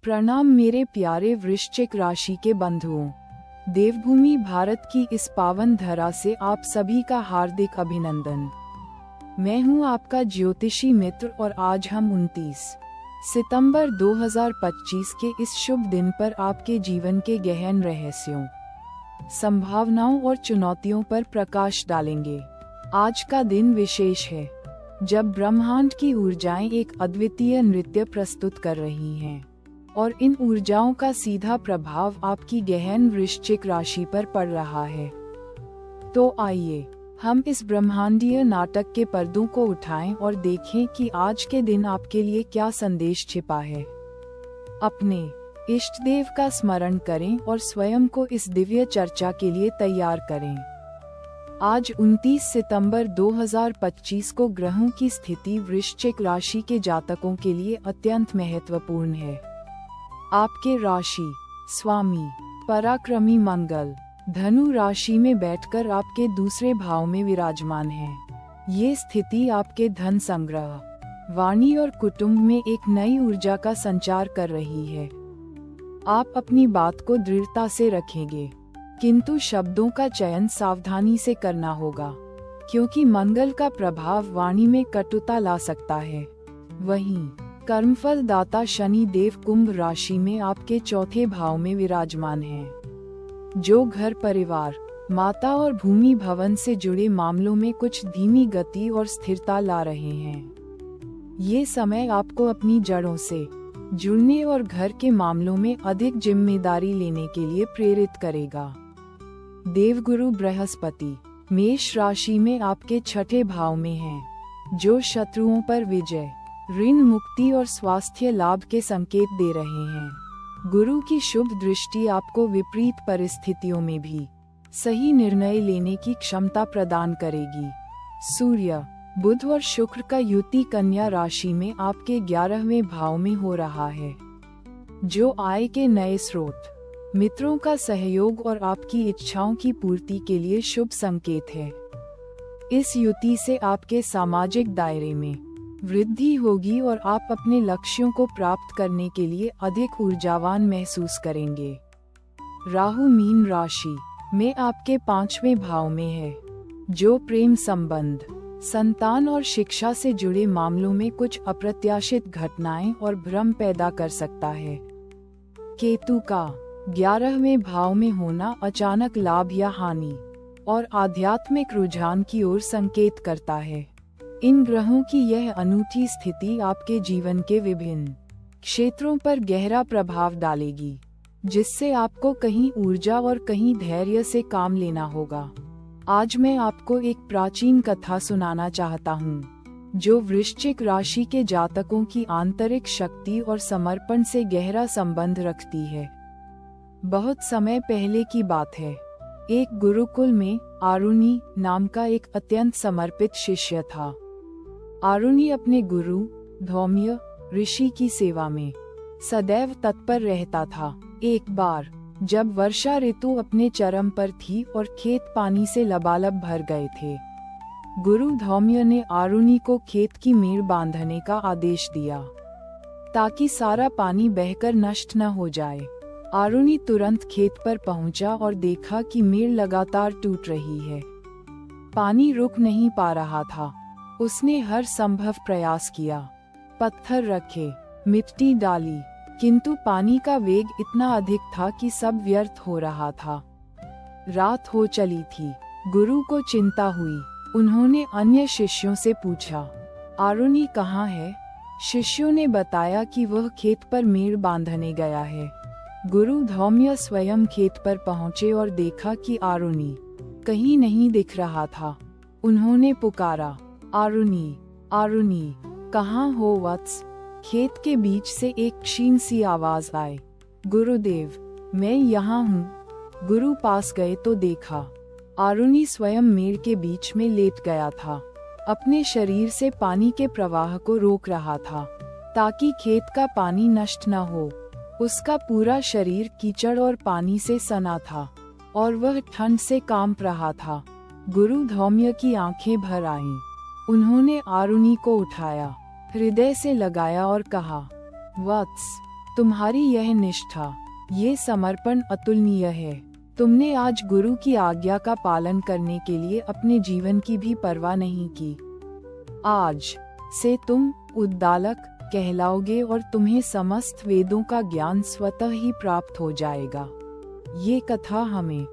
प्रणाम मेरे प्यारे वृश्चिक राशि के बंधुओं। देवभूमि भारत की इस पावन धरा से आप सभी का हार्दिक अभिनंदन। मैं हूं आपका ज्योतिषी मित्र और आज हम 29 सितंबर 2025 के इस शुभ दिन पर आपके जीवन के गहन रहस्यों, संभावनाओं और चुनौतियों पर प्रकाश डालेंगे। आज का दिन विशेष है जब ब्रह्मांड की ऊर्जाएं एक अद्वितीय नृत्य प्रस्तुत कर रही हैं और इन ऊर्जाओं का सीधा प्रभाव आपकी गहन वृश्चिक राशि पर पड़ रहा है। तो आइए हम इस ब्रह्मांडीय नाटक के पर्दों को उठाएं और देखें कि आज के दिन आपके लिए क्या संदेश छिपा है। अपने इष्ट देव का स्मरण करें और स्वयं को इस दिव्य चर्चा के लिए तैयार करें। आज 29 सितंबर 2025 को ग्रहों की स्थिति वृश्चिक राशि के जातकों के लिए अत्यंत महत्वपूर्ण है। आपके राशि स्वामी पराक्रमी मंगल धनु राशि में बैठकर आपके दूसरे भाव में विराजमान है। ये स्थिति आपके धन संग्रह, वाणी और कुटुंब में एक नई ऊर्जा का संचार कर रही है। आप अपनी बात को दृढ़ता से रखेंगे, किंतु शब्दों का चयन सावधानी से करना होगा, क्योंकि मंगल का प्रभाव वाणी में कटुता ला सकता है। वहीं कर्मफल दाता शनि देव कुंभ राशि में आपके चौथे भाव में विराजमान हैं, जो घर परिवार, माता और भूमि भवन से जुड़े मामलों में कुछ धीमी गति और स्थिरता ला रहे हैं। ये समय आपको अपनी जड़ों से जुड़ने और घर के मामलों में अधिक जिम्मेदारी लेने के लिए प्रेरित करेगा। देवगुरु बृहस्पति मेष राशि में आपके छठे भाव में हैं, जो शत्रुओं पर विजय, ऋण मुक्ति और स्वास्थ्य लाभ के संकेत दे रहे हैं। गुरु की शुभ दृष्टि आपको विपरीत परिस्थितियों में भी सही निर्णय लेने की क्षमता प्रदान करेगी। सूर्य बुध और शुक्र का युति कन्या राशि में आपके 11वें भाव में हो रहा है, जो आय के नए स्रोत, मित्रों का सहयोग और आपकी इच्छाओं की पूर्ति के लिए शुभ संकेत है। इस युति से आपके सामाजिक दायरे में वृद्धि होगी और आप अपने लक्ष्यों को प्राप्त करने के लिए अधिक ऊर्जावान महसूस करेंगे। राहु मीन राशि में आपके 5वें भाव में है, जो प्रेम संबंध, संतान और शिक्षा से जुड़े मामलों में कुछ अप्रत्याशित घटनाएं और भ्रम पैदा कर सकता है। केतु का 11वें भाव में होना अचानक लाभ या हानि और आध्यात्मिक रुझान की ओर संकेत करता है। इन ग्रहों की यह अनूठी स्थिति आपके जीवन के विभिन्न क्षेत्रों पर गहरा प्रभाव डालेगी, जिससे आपको कहीं ऊर्जा और कहीं धैर्य से काम लेना होगा। आज मैं आपको एक प्राचीन कथा सुनाना चाहता हूँ, जो वृश्चिक राशि के जातकों की आंतरिक शक्ति और समर्पण से गहरा संबंध रखती है। बहुत समय पहले की बात है। एक गुरुकुल में आरुणि नाम का एक अत्यंत समर्पित शिष्य था। आरुणि अपने गुरु धौम्य ऋषि की सेवा में सदैव तत्पर रहता था। एक बार जब वर्षा ऋतु अपने चरम पर थी और खेत पानी से लबालब भर गए थे, गुरु धौम्य ने आरुणि को खेत की मेड़ बांधने का आदेश दिया, ताकि सारा पानी बहकर नष्ट न हो जाए। आरुणि तुरंत खेत पर पहुंचा और देखा कि मेड़ लगातार टूट रही है। पानी रुक नहीं पा रहा था। उसने हर संभव प्रयास किया, पत्थर रखे, मिट्टी डाली, किंतु पानी का वेग इतना अधिक था कि सब व्यर्थ हो रहा था। रात हो चली थी। गुरु को चिंता हुई। उन्होंने अन्य शिष्यों से पूछा, आरुणि कहाँ है? शिष्यों ने बताया कि वह खेत पर मेड़ बांधने गया है। गुरु धौम्य स्वयं खेत पर पहुँचे और देखा कि आरुणि कहीं नहीं दिख रहा था। उन्होंने पुकारा, आरुणि, आरुणि, कहाँ हो वत्स? खेत के बीच से एक क्षीण सी आवाज आई, गुरुदेव, मैं यहाँ हूँ। गुरु पास गए तो देखा आरुणि स्वयं मेड़ के बीच में लेट गया था। अपने शरीर से पानी के प्रवाह को रोक रहा था, ताकि खेत का पानी नष्ट न हो। उसका पूरा शरीर कीचड़ और पानी से सना था और वह ठंड से कांप रहा था। गुरु धौम्य की आंखें भर आईं। उन्होंने आरुणि को उठाया, हृदय से लगाया और कहा, वत्स, तुम्हारी यह निष्ठा, ये समर्पण अतुलनीय है। तुमने आज गुरु की आज्ञा का पालन करने के लिए अपने जीवन की भी परवाह नहीं की। आज से तुम उद्दालक कहलाओगे और तुम्हें समस्त वेदों का ज्ञान स्वतः ही प्राप्त हो जाएगा। ये कथा हमें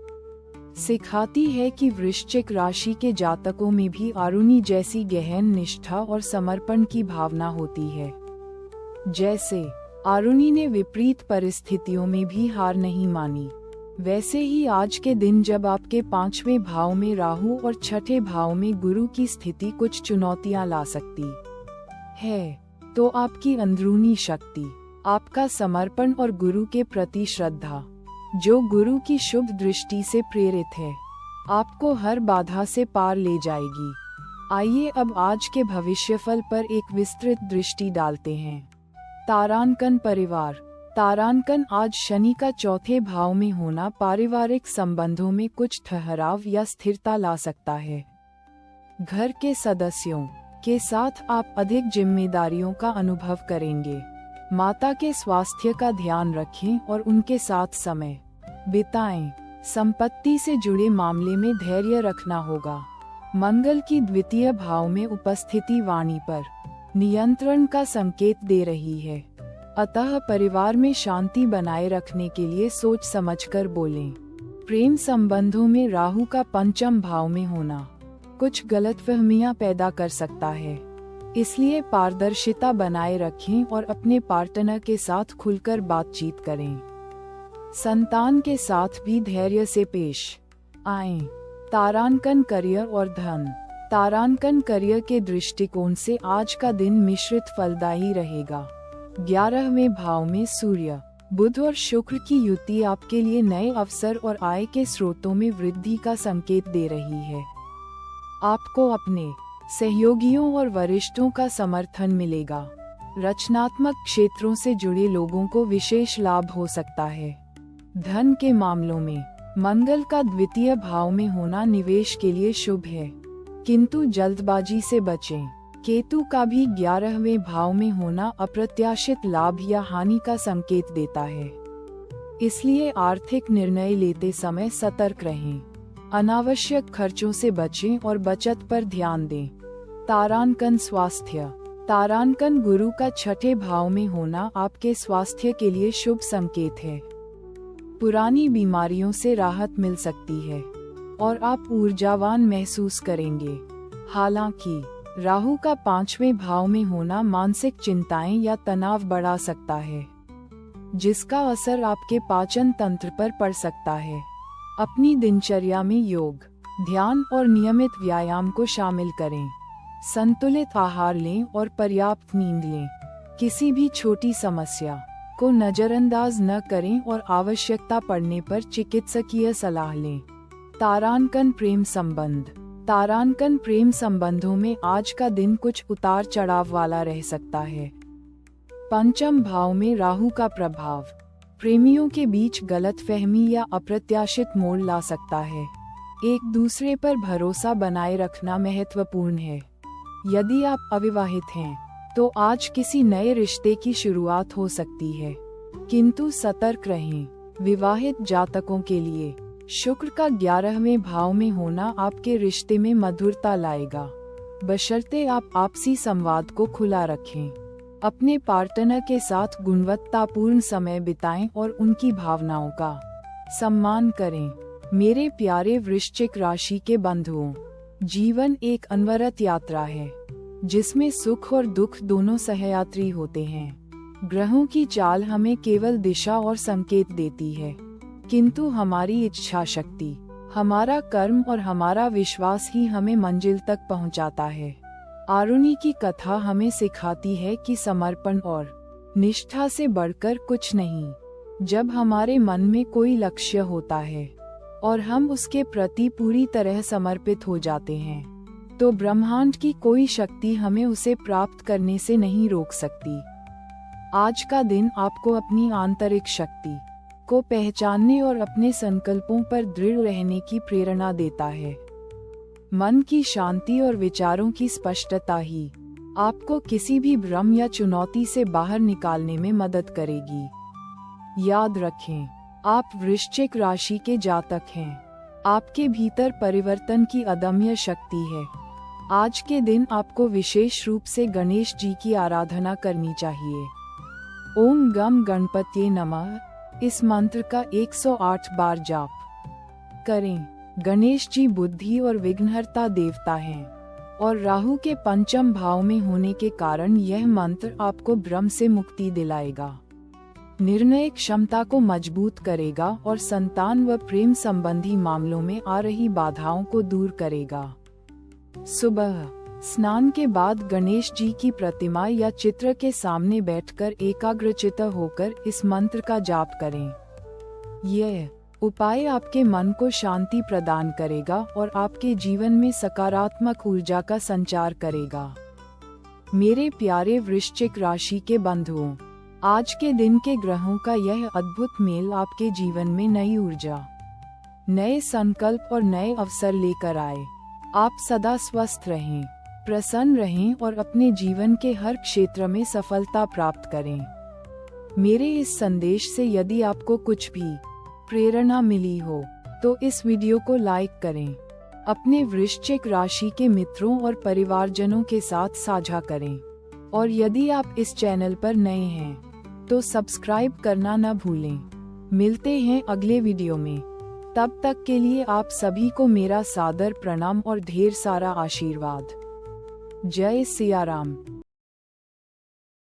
सिखाती है कि वृश्चिक राशि के जातकों में भी आरुणि जैसी गहन निष्ठा और समर्पण की भावना होती है। जैसे आरुणि ने विपरीत परिस्थितियों में भी हार नहीं मानी, वैसे ही आज के दिन जब आपके 5वें भाव में राहु और 6ठे भाव में गुरु की स्थिति कुछ चुनौतियां ला सकती है, तो आपकी अंदरूनी शक्ति, आपका समर्पण और गुरु के प्रति श्रद्धा, जो गुरु की शुभ दृष्टि से प्रेरित है, आपको हर बाधा से पार ले जाएगी। आइए अब आज के भविष्यफल पर एक विस्तृत दृष्टि डालते हैं। तारांकन परिवार। तारांकन आज शनि का 4थे भाव में होना पारिवारिक संबंधों में कुछ ठहराव या स्थिरता ला सकता है। घर के सदस्यों के साथ आप अधिक जिम्मेदारियों का अनुभव करेंगे। माता के स्वास्थ्य का ध्यान रखें और उनके साथ समय बिताएं। संपत्ति से जुड़े मामले में धैर्य रखना होगा। मंगल की 2य भाव में उपस्थिति वाणी पर नियंत्रण का संकेत दे रही है, अतः परिवार में शांति बनाए रखने के लिए सोच समझकर बोलें। प्रेम संबंधों में राहु का 5म भाव में होना कुछ गलतफहमियां पैदा कर सकता है, इसलिए पारदर्शिता बनाए रखें और अपने पार्टनर के साथ खुलकर बातचीत करें। संतान के साथ भी धैर्य से पेश आएं। तारांकन करियर और धन। तारांकन करियर के दृष्टिकोण से आज का दिन मिश्रित फलदायी रहेगा। 11वें भाव में सूर्य, बुध और शुक्र की युति आपके लिए नए अवसर और आय के स्रोतों में वृद्धि का संकेत दे रही है। आपको अपने सहयोगियों और वरिष्ठों का समर्थन मिलेगा। रचनात्मक क्षेत्रों से जुड़े लोगों को विशेष लाभ हो सकता है। धन के मामलों में मंगल का 2य भाव में होना निवेश के लिए शुभ है, किंतु जल्दबाजी से बचें। केतु का भी 11वें भाव में होना अप्रत्याशित लाभ या हानि का संकेत देता है, इसलिए आर्थिक निर्णय लेते समय सतर्क रहें। अनावश्यक खर्चों से बचें और बचत पर ध्यान दें। तारांकन स्वास्थ्य। तारांकन गुरु का 6ठे भाव में होना आपके स्वास्थ्य के लिए शुभ संकेत है। पुरानी बीमारियों से राहत मिल सकती है और आप ऊर्जावान महसूस करेंगे। हालांकि राहु का 5वें भाव में होना मानसिक चिंताएं या तनाव बढ़ा सकता है, जिसका असर आपके पाचन तंत्र पर पड़ सकता है। अपनी दिनचर्या में योग, ध्यान और नियमित व्यायाम को शामिल करें। संतुलित आहार लें और पर्याप्त नींद लें। किसी भी छोटी समस्या को नजरअंदाज न करें और आवश्यकता पड़ने पर चिकित्सकीय सलाह लें। तारांकन प्रेम संबंध। तारांकन प्रेम संबंधों में आज का दिन कुछ उतार चढ़ाव वाला रह सकता है। 5म भाव में राहु का प्रभाव प्रेमियों के बीच गलतफहमी या अप्रत्याशित मोड़ ला सकता है। एक दूसरे पर भरोसा बनाए रखना महत्वपूर्ण है। यदि आप अविवाहित हैं, तो आज किसी नए रिश्ते की शुरुआत हो सकती है, किंतु सतर्क रहें। विवाहित जातकों के लिए शुक्र का 11वें भाव में होना आपके रिश्ते में मधुरता लाएगा, बशर्ते आप आपसी संवाद को खुला रखें। अपने पार्टनर के साथ गुणवत्तापूर्ण समय बिताएं और उनकी भावनाओं का सम्मान करें। मेरे प्यारे वृश्चिक राशि के बंधुओं, जीवन एक अनवरत यात्रा है, जिसमें सुख और दुख दोनों सहयात्री होते हैं। ग्रहों की चाल हमें केवल दिशा और संकेत देती है, किंतु हमारी इच्छा शक्ति, हमारा कर्म और हमारा विश्वास ही हमें मंजिल तक पहुंचाता है। आरुणि की कथा हमें सिखाती है कि समर्पण और निष्ठा से बढ़कर कुछ नहीं। जब हमारे मन में कोई लक्ष्य होता है और हम उसके प्रति पूरी तरह समर्पित हो जाते हैं, तो ब्रह्मांड की कोई शक्ति हमें उसे प्राप्त करने से नहीं रोक सकती। आज का दिन आपको अपनी आंतरिक शक्ति को पहचानने और अपने संकल्पों पर दृढ़ रहने की प्रेरणा देता है। मन की शांति और विचारों की स्पष्टता ही आपको किसी भी भ्रम या चुनौती से बाहर निकालने में मदद करेगी। याद रखें, आप वृश्चिक राशि के जातक हैं। आपके भीतर परिवर्तन की अदम्य शक्ति है। आज के दिन आपको विशेष रूप से गणेश जी की आराधना करनी चाहिए। ओम गम गणपतये नमः इस मंत्र का 108 बार जाप करें। गणेश जी बुद्धि और विघ्नहर्ता देवता हैं और राहु के पंचम भाव में होने के कारण यह मंत्र आपको भ्रम से मुक्ति दिलाएगा, निर्णय क्षमता को मजबूत करेगा और संतान व प्रेम संबंधी मामलों में आ रही बाधाओं को दूर करेगा। सुबह स्नान के बाद गणेश जी की प्रतिमा या चित्र के सामने बैठकर एकाग्रचित्त होकर इस मंत्र का जाप करें। यह उपाय आपके मन को शांति प्रदान करेगा और आपके जीवन में सकारात्मक ऊर्जा का संचार करेगा। मेरे प्यारे वृश्चिक राशि के बंधुओं, आज के दिन के ग्रहों का यह अद्भुत मेल आपके जीवन में नई ऊर्जा, नए संकल्प और नए अवसर लेकर आए। आप सदा स्वस्थ रहें, प्रसन्न रहें और अपने जीवन के हर क्षेत्र में सफलता प्राप्त करें। मेरे इस संदेश से यदि आपको कुछ भी प्रेरणा मिली हो तो इस वीडियो को लाइक करें, अपने वृश्चिक राशि के मित्रों और परिवारजनों के साथ साझा करें और यदि आप इस चैनल पर नए हैं तो सब्सक्राइब करना न भूलें। मिलते हैं अगले वीडियो में, तब तक के लिए आप सभी को मेरा सादर प्रणाम और ढेर सारा आशीर्वाद। जय सिया राम।